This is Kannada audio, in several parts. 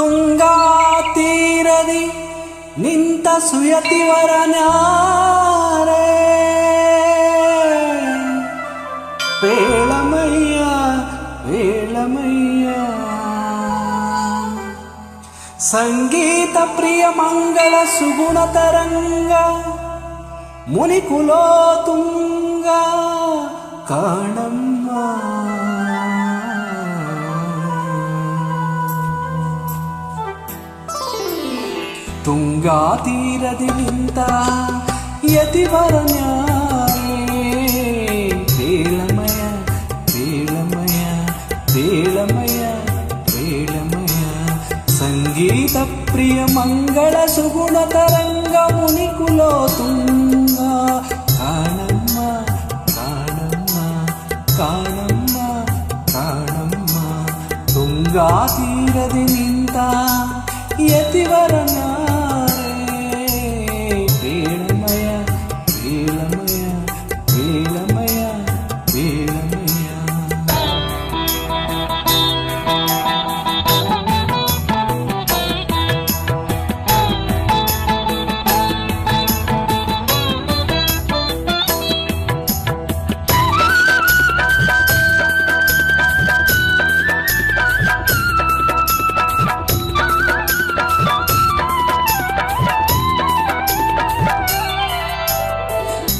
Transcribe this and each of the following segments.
ತುಂಗಾ ತೀರದಿ ನಿಂತ ಸುಯತಿವರನ್ಯಾರೆ ಪೇಳಮಯ್ಯ ಪೇಳಮಯ್ಯ ಸಂಗೀತ ಪ್ರಿಯ ಮಂಗಳ ಸುಗುಣ ತರಂಗ ಮುನಿಕುಲೋ ತುಂಗ ಕಾಣಮ್ಮ ತುಂಗಾ ತೀರದಿ ನಿಂತ ಯತಿವರನ್ಯಾರೆ ಪೇಳಮಯ ಪೇಳಮಯ ಪೇಳಮಯ ಪೇಳಮಯ ಸಂಗೀತ ಪ್ರಿಯ ಮಂಗಳ ಸುಗುಣ ತರಂಗ ಮುನಿಕುಲೋ ತುಂಗ ಕಾಣಮ್ಮ ಕಾಣಮ್ಮ ಕಾಣಮ್ಮ ಕಾಣಮ್ಮ ತುಂಗಾ ತೀರದಿ ನಿಂತ ಯತಿವರನ್ಯಾರೆ ಪೇಳಮಯ ಪೇಳಮಯ ಪೇಳಮಯ ಪೇಳಮಯ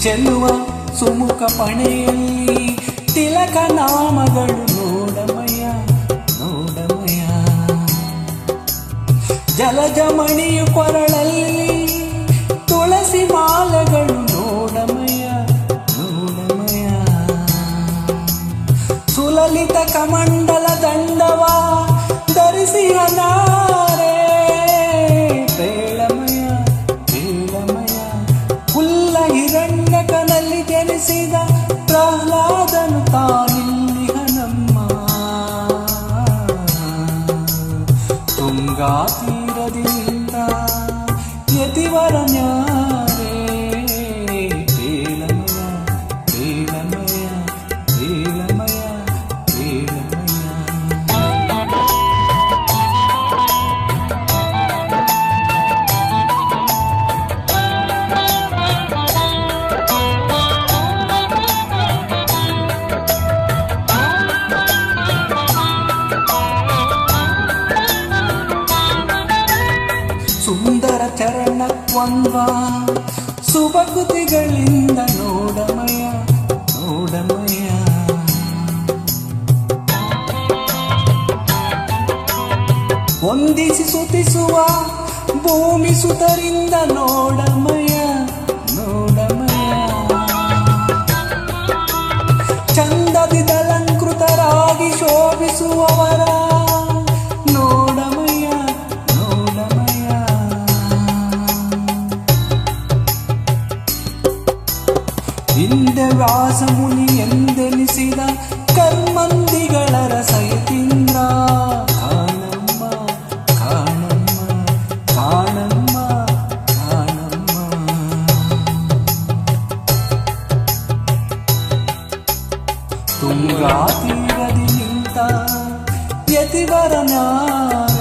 ಚೆಲ್ಲುವ ಸುಮುಖ ಪಣೆಯಲ್ಲಿ ತಿಲಕ ನಾಮಗಳು ನೋಡಮಯ್ಯ ನೋಡಮಯ್ಯ ಜಲಜಮಣಿಯು ಕೊರಳಲ್ಲಿ ತುಳಸಿ ಮಾಲೆಗಳು ನೋಡಮಯ್ಯ ನೋಡಮಯ್ಯ ಸುಲಲಿತ ಕಮಂಡಲ ದಂಡವ ಧರಿಸಿ ಅನಾರೆ ಪೇಳಮಯ ಪೇಳಮಯ ಹುಲ್ಲ ಹಿರಣ್ಯಕನಲ್ಲಿ ಜನಿಸಿದ ಪ್ರಹ್ಲಾದನು ತಾನಿಲ್ಲಿಹನಮ್ಮ ತುಂಗಾ ತೀರದಿಂದ ಯತಿವರನ್ಯಾರೆ ಪೇಳಮಯ ಪೇಳಮಯ ಪೇಳಮಯ ಪೇಳಮಯ ಸುಂದರ ಚರಣಕ್ವಂದ ಸುಭಕುತಿಗಳಿಂದ ನೋಡಮಯ ನೋಡಮಯ ವಂದಿಸಿ ಸುತಿಸುವ ಭೂಮಿ ಸುತರಿಂದ ನೋಡಮಯ ನೋಡಮಯ ಚಂದದಿ ಅಲಂಕೃತರಾಗಿ ಶೋಭಿಸುವವರ ನೋಡಮಯ ನೋಡಮಯ ಹಿಂದೆ ವ್ಯಾಸ ಮುನಿ ಎಂದೆನಿಸಿದ ಕರ್ಮಂದಿಗಳ ರಸಯತೀಂದ್ರ ಕಾಣಮ್ಮ ಕಾಣಮ್ಮ ಕಾಣಮ್ಮ ಕಾಣಮ್ಮ ತುಂಗಾ ತೀರದಿ ನಿಂತ ಯತಿವರನ್ಯಾರೆ